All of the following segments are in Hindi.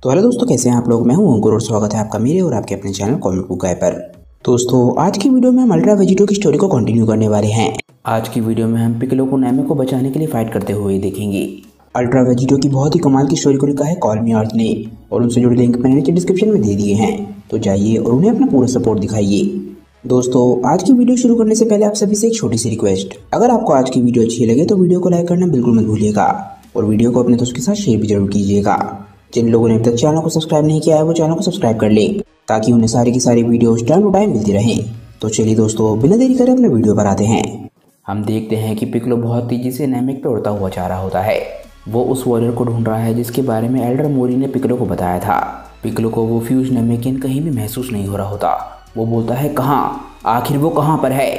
तो हेलो दोस्तों, कैसे हैं आप लोग। मैं हूं अंकुर और स्वागत है आपका मेरे और आपके अपने चैनल कॉमिक बुक गाय पर। दोस्तों, आज की वीडियो में हम अल्ट्रा वेजिटो की स्टोरी को कंटिन्यू करने वाले हैं। आज की वीडियो में हम पिकलो को नेमी को बचाने के लिए फाइट करते हुए देखेंगे। अल्ट्रा वेजिटो की बहुत ही कमाल की स्टोरी को लिखा है कॉल मी अर्थ ने, और उनसे जुड़े लिंक मैंने नीचे डिस्क्रिप्शन में दे दिए हैं, तो जाइए और उन्हें अपना पूरा सपोर्ट दिखाइए। दोस्तों, आज की वीडियो शुरू करने से पहले आप सभी से एक छोटी सी रिक्वेस्ट, अगर आपको आज की वीडियो अच्छी लगे तो वीडियो को लाइक करना बिल्कुल मत भूलिएगा और वीडियो को अपने दोस्तों के साथ शेयर भी जरूर कीजिएगा। जिन लोगों ने अभी तक चैनल को सब्सक्राइब नहीं किया है वो चैनल को सब्सक्राइब कर ले, ताकि उन्हें सारी की सारी वीडियोस टाइम टू टाइम मिलती रहें। तो चलिए दोस्तों, बिना देरी करे अपने वीडियो पर आते हैं। हम देखते हैं कि पिकलो बहुत तेजी से नेमिक पे उड़ता हुआ जा रहा होता है। वो उस वॉरियर को ढूंढ रहा है जिसके बारे में एल्डर मोरी ने पिकलो को बताया था। पिकलो को वो फ्यूज नेमिकिन कहीं भी महसूस नहीं हो रहा होता। वो बोलता है, कहाँ, आखिर वो कहाँ पर है।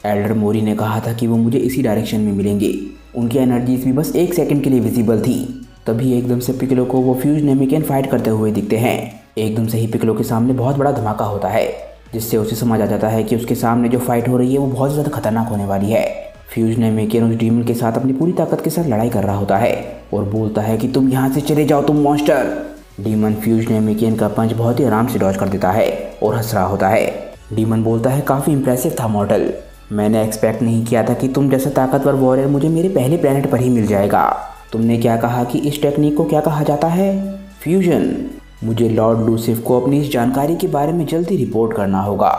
एल्डर मोरी ने कहा था कि वो मुझे इसी डायरेक्शन में मिलेंगे। उनकी एनर्जीज भी बस 1 सेकंड के लिए विजिबल थी। तभी एकदम से पिकलो को वो फ्यूज नेमिकिन फाइट करते हुए दिखते हैं। एकदम से ही पिकलो के सामने बहुत बड़ा धमाका होता है, जिससे उसे समझ आ जाता है कि उसके सामने जो फाइट हो रही है वो बहुत ज़्यादा खतरनाक होने वाली है। फ्यूज नेमिकिन उस डीमन के साथ अपनी पूरी ताकत के साथ लड़ाई कर रहा होता है और बोलता है कि तुम यहाँ से चले जाओ, तुम मॉन्स्टर। डीमन फ्यूज नेमिकिन का पंच बहुत ही आराम से डॉज कर देता है और हंस रहा होता है। डीमन बोलता है, काफ़ी इंप्रेसिव था मॉडल। मैंने एक्सपेक्ट नहीं किया था कि तुम जैसा ताकतवर वॉरियर मुझे मेरे पहले प्लेनेट पर ही मिल जाएगा। तुमने क्या कहा कि इस टेक्निक को क्या कहा जाता है? फ्यूजन। मुझे लॉर्ड लूसिफ को अपनी इस जानकारी के बारे में जल्दी रिपोर्ट करना होगा।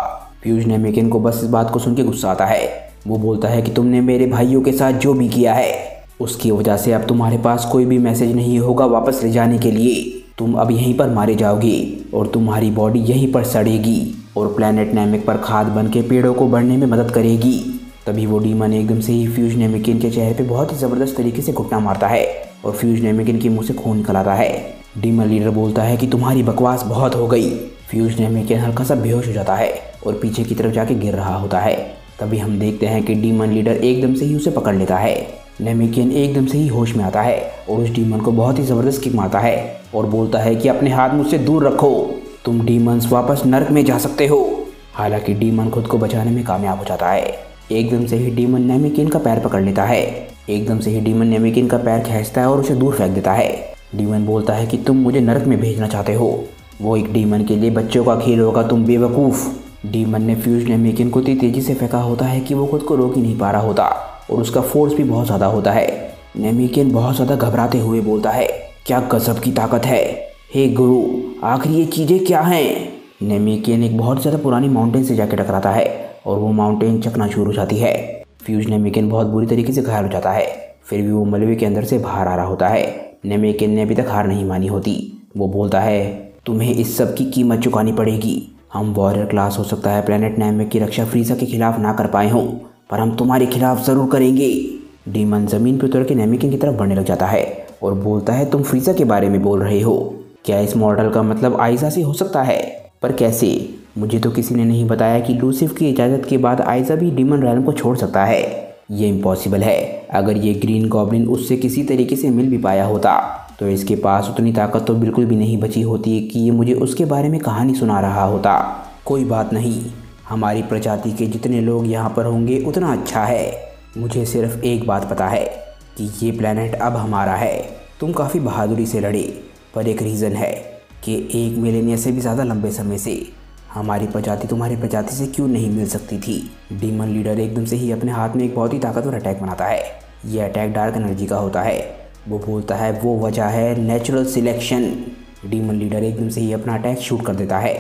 फ्यूज नेमिकिन को बस इस बात को सुन के गुस्सा आता है। वो बोलता है कि तुमने मेरे भाइयों के साथ जो भी किया है उसकी वजह से अब तुम्हारे पास कोई भी मैसेज नहीं होगा वापस ले जाने के लिए। तुम अब यहीं पर मारे जाओगे और तुम्हारी बॉडी यहीं पर सड़ेगी और प्लेनेट नेमिक पर खाद बन के पेड़ों को बढ़ने में मदद करेगी। तभी वो डीमन एकदम से ही फ्यूज नेमिकिन के चेहरे पे बहुत ही ज़बरदस्त तरीके से घुटना मारता है और फ्यूज नेमिकिन के मुंह से खून निकल आता है। डीमन लीडर बोलता है कि तुम्हारी बकवास बहुत हो गई। फ्यूज नेमिकिन हल्का सा बेहोश हो जाता है और पीछे की तरफ जाके गिर रहा होता है। तभी हम देखते हैं कि डीमन लीडर एकदम से ही उसे पकड़ लेता है। नेमिकिन एकदम से ही होश में आता है और उस डीमन को बहुत ही ज़बरदस्त किक मारता है और बोलता है कि अपने हाथ मुझसे दूर रखो, तुम डीमंस वापस नर्क में जा सकते हो। हालांकि डीमन खुद को बचाने में कामयाब हो जाता है। एकदम से ही डीमन नेमिकिन का पैर पकड़ लेता है। एकदम से ही डीमन नेमिकिन का पैर खींचता है और उसे दूर फेंक देता है। डीमन बोलता है कि तुम मुझे नरक में भेजना चाहते हो। वो एक डीमन के लिए बच्चों का खेल होगा, तुम बेवकूफ़। डीमन ने फ्यूज नेमिकिन को इतनी तेजी से फेंका होता है कि वो खुद को रोक ही नहीं पा रहा होता और उसका फोर्स भी बहुत ज़्यादा होता है। नेमिकिन बहुत ज़्यादा घबराते हुए बोलता है, क्या गजब की ताकत है। हे गुरु, आखिर ये चीज़ें क्या हैं? नेमिकिन एक बहुत ज़्यादा पुरानी माउंटेन से जाके टकराता है और वो माउंटेन चकनाचूर हो जाती है। फ्यूज नेमिकिन बहुत बुरी तरीके से घायल हो जाता है, फिर भी वो मलबे के अंदर से बाहर आ रहा होता है। नेमिकिन ने अभी तक हार नहीं मानी होती। वो बोलता है, तुम्हें इस सब की कीमत चुकानी पड़ेगी। हम वॉरियर क्लास हो सकता है प्लेनेट नेमिक की रक्षा फ्रीजा के खिलाफ ना कर पाए हों, पर हम तुम्हारे खिलाफ ज़रूर करेंगे। डीमन ज़मीन पर उतर के नेमिकिन की तरफ बढ़ने लग जाता है और बोलता है, तुम फ्रीजा के बारे में बोल रहे हो? क्या इस मॉडल का मतलब आइजा से हो सकता है? पर कैसे? मुझे तो किसी ने नहीं बताया कि लूसिफ की इजाज़त के बाद आइजा भी डीमन रैलम को छोड़ सकता है। ये इम्पॉसिबल है। अगर ये ग्रीन गॉब्लिन उससे किसी तरीके से मिल भी पाया होता तो इसके पास उतनी ताकत तो बिल्कुल भी नहीं बची होती कि ये मुझे उसके बारे में कहानी सुना रहा होता। कोई बात नहीं, हमारी प्रजाति के जितने लोग यहाँ पर होंगे उतना अच्छा है। मुझे सिर्फ एक बात पता है कि ये प्लेनेट अब हमारा है। तुम काफ़ी बहादुरी से लड़े, पर एक रीज़न है कि 1 मिलेनियर से भी ज़्यादा लंबे समय से हमारी प्रजाति तुम्हारी प्रजाति से क्यों नहीं मिल सकती थी। डीमन लीडर एकदम से ही अपने हाथ में एक बहुत ही ताकतवर अटैक बनाता है। यह अटैक डार्क एनर्जी का होता है। वो बोलता है, वो वजह है नेचुरल सिलेक्शन। डीमन लीडर एकदम से ही अपना अटैक शूट कर देता है।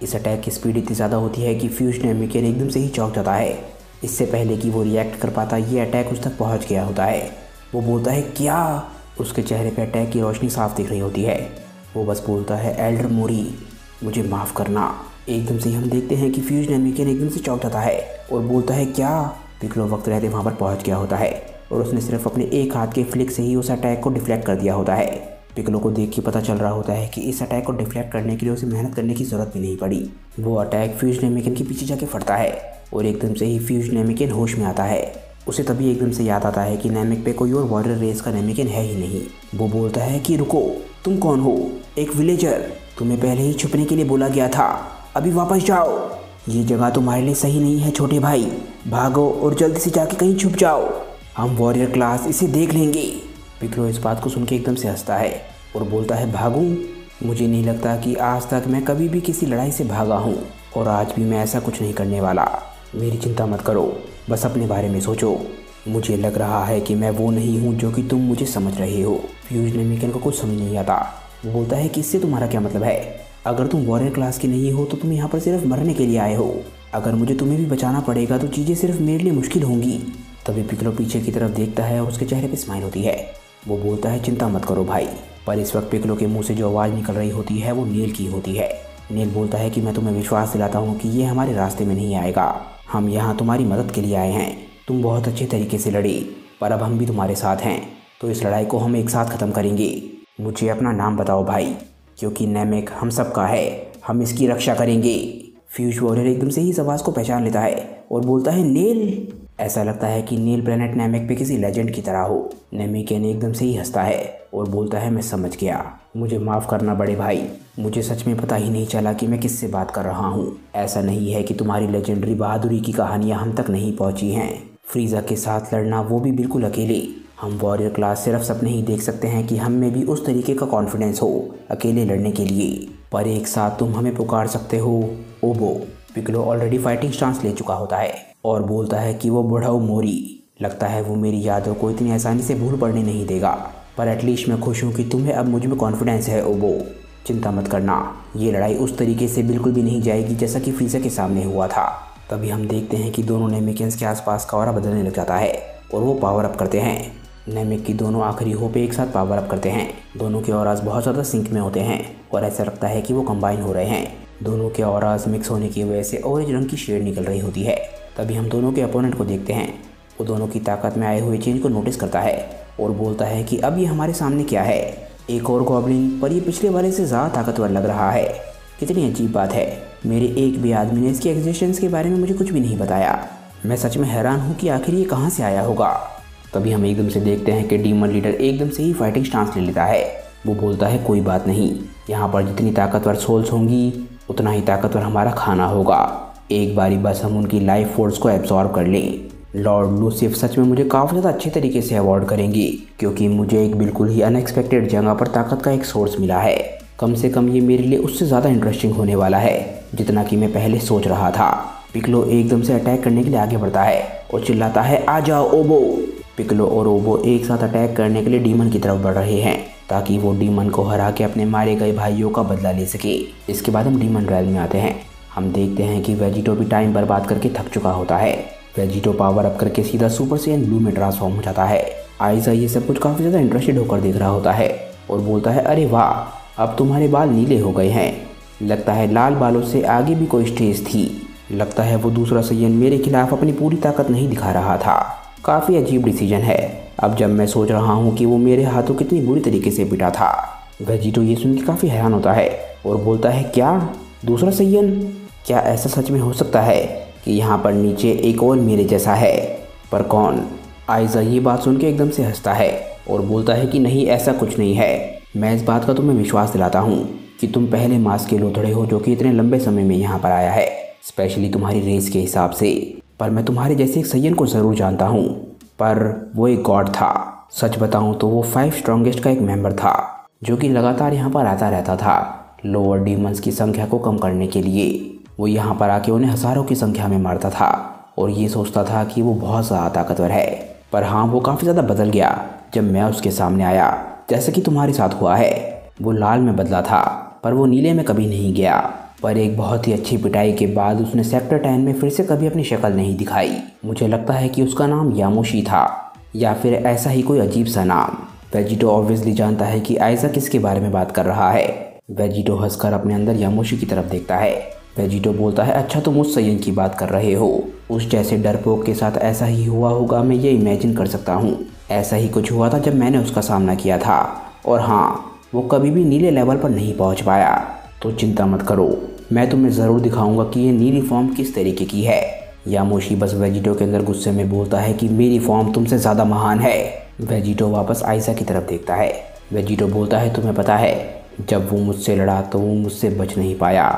इस अटैक की स्पीड इतनी ज़्यादा होती है कि फ्यूज नेमिकिन एकदम से ही चौंक जाता है। इससे पहले कि वो रिएक्ट कर पाता, ये अटैक उस तक पहुँच गया होता है। वो बोलता है, क्या? उसके चेहरे पर अटैक की रोशनी साफ दिख रही होती है। वो बस बोलता है, एल्डर मोरी, मुझे माफ़ करना। एकदम से हम देखते हैं कि फ्यूज नेमिकिन एकदम से चौंक जाता है और बोलता है, क्या? पिकलो वक्त रहते वहाँ पर पहुँच गया होता है और उसने सिर्फ अपने एक हाथ के फ्लिक से ही उस अटैक को डिफ्लेक्ट कर दिया होता है। पिकलो को देख के पता चल रहा होता है कि इस अटैक को डिफ्लेक्ट करने के लिए उसे मेहनत करने की ज़रूरत भी नहीं पड़ी। वो अटैक फ्यूज नेमिकिन के पीछे जाके फटता है और एकदम से ही फ्यूज नेमिकिन होश में आता है। उसे तभी एकदम से याद आता है कि नेमिक पे कोई और वॉरियर रेस का नेमिकिन है ही नहीं। वो बोलता है कि रुको, तुम कौन हो? एक विलेजर। तुम्हें पहले ही छुपने के लिए बोला गया था, अभी वापस जाओ। ये जगह तुम्हारे लिए सही नहीं है छोटे भाई, भागो और जल्दी से जाके कहीं छुप जाओ। हम वॉरियर क्लास इसे देख लेंगे। पिकलो इस बात को सुन के एकदम से हंसता है और बोलता है, भागूं? मुझे नहीं लगता कि आज तक मैं कभी भी किसी लड़ाई से भागा हूँ और आज भी मैं ऐसा कुछ नहीं करने वाला। मेरी चिंता मत करो, बस अपने बारे में सोचो। मुझे लग रहा है कि मैं वो नहीं हूँ जो कि तुम मुझे समझ रहे हो। फ्यूज नेमिकन को कुछ समझ नहीं आता। वो बोलता है कि इससे तुम्हारा क्या मतलब है? अगर तुम वॉरियर क्लास के नहीं हो तो तुम यहाँ पर सिर्फ मरने के लिए आए हो। अगर मुझे तुम्हें भी बचाना पड़ेगा तो चीज़ें सिर्फ मेरे लिए मुश्किल होंगी। तभी पिकलो पीछे की तरफ देखता है और उसके चेहरे पर स्माइल होती है। वो बोलता है चिंता मत करो भाई। पर इस वक्त पिकलो के मुंह से जो आवाज़ निकल रही होती है वो नील की होती है। नील बोलता है कि मैं तुम्हें विश्वास दिलाता हूँ कि ये हमारे रास्ते में नहीं आएगा। हम यहाँ तुम्हारी मदद के लिए आए हैं। तुम बहुत अच्छे तरीके से लड़ी, पर अब हम भी तुम्हारे साथ हैं, तो इस लड़ाई को हम एक साथ ख़त्म करेंगे। मुझे अपना नाम बताओ भाई, क्योंकि नैमेक हम सब का है। हम इसकी रक्षा करेंगे। फ्यूज वॉरियर एकदम से ही इस आवाज़ को पहचान लेता है और बोलता है नील। ऐसा लगता है कि नील प्लेनेट नैमेक पे किसी लेजेंड की तरह हो। नैमेकियन एकदम से ही हंसता है और बोलता है मैं समझ गया, मुझे माफ़ करना बड़े भाई। मुझे सच में पता ही नहीं चला कि मैं किससे बात कर रहा हूँ। ऐसा नहीं है कि तुम्हारी लेजेंडरी बहादुरी की कहानियाँ हम तक नहीं पहुँची हैं। फ्रीज़ा के साथ लड़ना, वो भी बिल्कुल अकेले। हम वॉरियर क्लास सिर्फ सपने ही देख सकते हैं कि हम में भी उस तरीके का कॉन्फिडेंस हो अकेले लड़ने के लिए, पर एक साथ तुम हमें पुकार सकते हो ओबो। पिकलो ऑलरेडी फाइटिंग स्टांस ले चुका होता है और बोलता है कि वो बुढ़ाऊ मोरी, लगता है वो मेरी यादों को इतनी आसानी से भूल पड़ने नहीं देगा। पर एटलीस्ट मैं खुश हूँ कि तुम्हें अब मुझ में कॉन्फिडेंस है ओबो। चिंता मत करना, ये लड़ाई उस तरीके से बिल्कुल भी नहीं जाएगी जैसा कि फ्रीज़ा के सामने हुआ था। तभी हम देखते हैं कि दोनों नेमेकियंस के आसपास का ऑरा बदलने लग जाता है और वो पावर अप करते हैं। नैमेक की दोनों आखिरी होप एक साथ पावर अप करते हैं। दोनों के ऑरास बहुत ज़्यादा सिंक में होते हैं और ऐसा लगता है कि वो कंबाइन हो रहे हैं। दोनों के ऑरास मिक्स होने की वजह से ऑरेंज रंग की शेड निकल रही होती है। तभी हम दोनों के अपोनेंट को देखते हैं। वो दोनों की ताकत में आए हुए चेंज को नोटिस करता है और बोलता है कि अब ये हमारे सामने क्या है, एक और गॉब्लिन, पर ये पिछले वाले से ज़्यादा ताकतवर लग रहा है। कितनी अजीब बात है, मेरे एक भी आदमी ने इसके एग्जिस्टेंस के बारे में मुझे कुछ भी नहीं बताया। मैं सच में हैरान हूँ कि आखिर ये कहाँ से आया होगा। तभी हम एकदम से देखते हैं कि डीमन लीडर एकदम से ही फाइटिंग स्टांस ले लेता है। वो बोलता है कोई बात नहीं, यहाँ पर जितनी ताकतवर सोल्स होंगी उतना ही ताकतवर हमारा खाना होगा। एक बारी बस हम उनकी लाइफ फोर्स को एब्जॉर्ब कर लें। लॉर्ड लूसिफ सच में मुझे काफ़ी ज़्यादा अच्छे तरीके से अवॉर्ड करेंगे, क्योंकि मुझे एक बिल्कुल ही अनएक्सपेक्टेड जगह पर ताकत का एक सोर्स मिला है। कम से कम ये मेरे लिए उससे ज़्यादा इंटरेस्टिंग होने वाला है जितना कि मैं पहले सोच रहा था। पिकलो एकदम से अटैक करने के लिए आगे बढ़ता है और चिल्लाता है आ जाओ ओबो। पिकलो और ओबो एक साथ अटैक करने के लिए डीमन की तरफ बढ़ रहे हैं ताकि वो डीमन को हरा के अपने मारे गए भाइयों का बदला ले सके। इसके बाद हम डीमन रैल में आते हैं। हम देखते हैं कि वेजिटो भी टाइम बर्बाद करके थक चुका होता है। वेजिटो पावर अप करके सीधा सुपर सैयन ब्लू में ट्रांसफॉर्म हो जाता है। आइजा ये सब कुछ काफ़ी ज़्यादा इंटरेस्टेड होकर देख रहा होता है और बोलता है अरे वाह, अब तुम्हारे बाल नीले हो गए हैं। लगता है लाल बालों से आगे भी कोई स्टेज थी। लगता है वो दूसरा सैयन मेरे खिलाफ अपनी पूरी ताकत नहीं दिखा रहा था। काफ़ी अजीब डिसीजन है। अब जब मैं सोच रहा हूँ कि वो मेरे हाथों कितनी बुरी तरीके से पिटा था। वेजिटो ये सुन के काफ़ी हैरान होता है और बोलता है क्या दूसरा सैयन? क्या ऐसा सच में हो सकता है कि यहाँ पर नीचे एक और मेरे जैसा है? पर कौन? आइजा ये बात सुन के एकदम से हंसता है और बोलता है कि नहीं, ऐसा कुछ नहीं है। मैं इस बात का तुम्हें विश्वास दिलाता हूँ कि तुम पहले मास के लोथड़े हो जो कि इतने लंबे समय में यहाँ पर आया है, स्पेशली तुम्हारी रेस के हिसाब से। पर मैं तुम्हारे जैसे एक सैयन को ज़रूर जानता हूँ, पर वो एक गॉड था। सच बताऊँ तो वो 5 स्ट्रॉन्गेस्ट का एक मेंबर था जो कि लगातार यहाँ पर आता रहता था लोअर डीमंस की संख्या को कम करने के लिए। वो यहाँ पर आके उन्हें हज़ारों की संख्या में मारता था और ये सोचता था कि वो बहुत ज़्यादा ताकतवर है। पर हाँ, वो काफ़ी ज़्यादा बदल गया जब मैं उसके सामने आया, जैसे कि तुम्हारे साथ हुआ है। वो लाल में बदला था पर वो नीले में कभी नहीं गया। पर एक बहुत ही अच्छी पिटाई के बाद उसने सेक्टर 10 में फिर से कभी अपनी शक्ल नहीं दिखाई। मुझे लगता है कि उसका नाम यामोशी था या फिर ऐसा ही कोई अजीब सा नाम। वेजिटो ऑब्वियसली जानता है कि आइजा किसके बारे में बात कर रहा है। वेजिटो हंसकर अपने अंदर यामोशी की तरफ देखता है। वेजिटो बोलता है अच्छा, तुम उस सैयन की बात कर रहे हो। उस जैसे डरपोक के साथ ऐसा ही हुआ होगा, मैं ये इमेजिन कर सकता हूँ। ऐसा ही कुछ हुआ था जब मैंने उसका सामना किया था। और हाँ, वो कभी भी नीले लेवल पर नहीं पहुँच पाया। तो चिंता मत करो, मैं तुम्हें ज़रूर दिखाऊंगा कि ये नीली फॉर्म किस तरीके की है। यामोशी बस वेजिटो के अंदर गुस्से में बोलता है कि मेरी फॉर्म तुमसे ज़्यादा महान है। वेजिटो वापस आइजा की तरफ देखता है। वेजिटो बोलता है तुम्हें पता है, जब वो मुझसे लड़ा तो वो मुझसे बच नहीं पाया।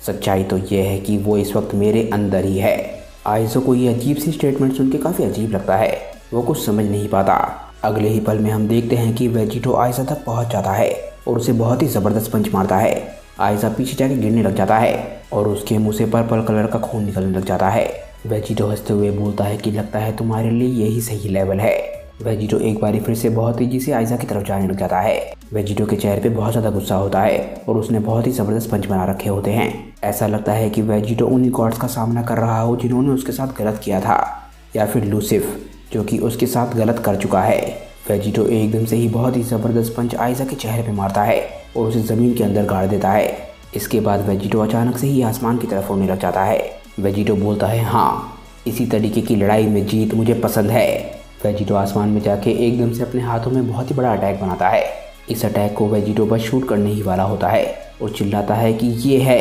सच्चाई तो यह है कि वो इस वक्त मेरे अंदर ही है। आइजा को ये अजीब सी स्टेटमेंट सुन के काफ़ी अजीब लगता है। वो कुछ समझ नहीं पाता। अगले ही पल में हम देखते हैं कि वेजिटो आइजा तक पहुंच जाता है और उसे बहुत ही ज़बरदस्त पंच मारता है। आयशा पीछे जाके गिरने लग जाता है और उसके मुंह से पर्पल कलर का खून निकलने लग जाता है। वेजिटो हंसते हुए बोलता है कि लगता है तुम्हारे लिए यही सही लेवल है। वेजिटो एक बार फिर से बहुत तेजी से आयशा की तरफ जाने लग जाता है। वेजिटो के चेहरे पे बहुत ज़्यादा गुस्सा होता है और उसने बहुत ही ज़बरदस्त पंच बना रखे होते हैं। ऐसा लगता है कि वेजिटो उन्हीं गॉड्स का सामना कर रहा हो जिन्होंने उसके साथ गलत किया था, या फिर लूसिफ जो कि उसके साथ गलत कर चुका है। वेजिटो एकदम से ही बहुत ही ज़बरदस्त पंच आयशा के चेहरे पे मारता है और उसे ज़मीन के अंदर गाड़ देता है। इसके बाद वेजिटो अचानक से ही आसमान की तरफ उड़ने लग जाता है। वेजिटो बोलता है, हाँ, इसी तरीके की लड़ाई में जीत मुझे पसंद है। वेजिटो आसमान में जाके एकदम से अपने हाथों में बहुत ही बड़ा अटैक बनाता है। इस अटैक को वेजिटो बस शूट करने ही वाला होता है और चिल्लाता है कि ये है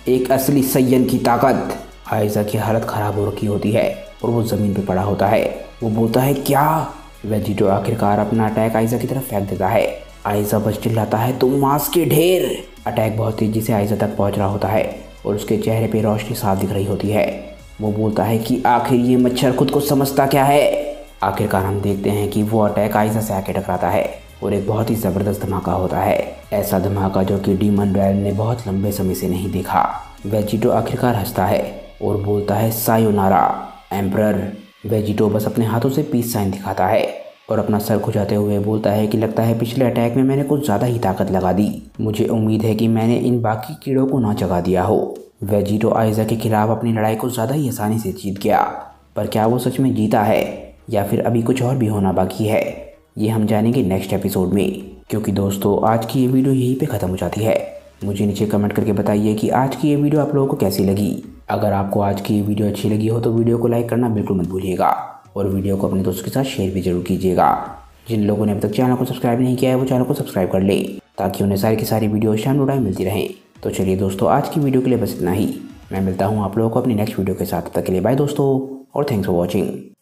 एक असली सैयन की ताकत। आयशा की हालत ख़राब हो रखी होती है और वो ज़मीन पे पड़ा होता है। वो बोलता है, क्या? वेजिटो आखिरकार अपना अटैक आयशा की तरफ फेंक देता है। आयशा बस चिल्लाता है, तुम मांस के ढेर। अटैक बहुत तेज़ी से आयशा तक पहुंच रहा होता है और उसके चेहरे पे रोशनी साफ दिख रही होती है। वो बोलता है कि आखिर ये मच्छर खुद को समझता क्या है। आखिरकार हम देखते हैं कि वो अटैक आयशा से आके टकराता है और एक बहुत ही ज़बरदस्त धमाका होता है। ऐसा धमाका जो कि डीमन रैल ने बहुत लंबे समय से नहीं देखा। वेजिटो आखिरकार हंसता है और बोलता है, सायोनारा एम्परर। वेजिटो बस अपने हाथों से पीस साइन दिखाता है और अपना सर खुजाते हुए बोलता है कि लगता है पिछले अटैक में मैंने कुछ ज़्यादा ही ताकत लगा दी। मुझे उम्मीद है कि मैंने इन बाकी कीड़ों को ना जगा दिया हो। वेजिटो आयशा के खिलाफ अपनी लड़ाई को ज़्यादा ही आसानी से जीत गया, पर क्या वो सच में जीता है या फिर अभी कुछ और भी होना बाकी है, ये हम जानेंगे नेक्स्ट एपिसोड में। क्योंकि दोस्तों आज की ये वीडियो यहीं पे ख़त्म हो जाती है। मुझे नीचे कमेंट करके बताइए कि आज की ये वीडियो आप लोगों को कैसी लगी। अगर आपको आज की ये वीडियो अच्छी लगी हो तो वीडियो को लाइक करना बिल्कुल मत भूलिएगा और वीडियो को अपने दोस्तों के साथ शेयर भी जरूर कीजिएगा। जिन लोगों ने अभी तक चैनल को सब्सक्राइब नहीं किया है वो चैनल को सब्सक्राइब कर ले ताकि उन्हें सारी की सारी वीडियो शाम टाइम मिलती रहे। तो चलिए दोस्तों, आज की वीडियो के लिए बस इतना ही। मैं मिलता हूँ आप लोगों को अपनी नेक्स्ट वीडियो के साथ। तब तक के लिए बाय दोस्तों और थैंक्स फॉर वॉचिंग।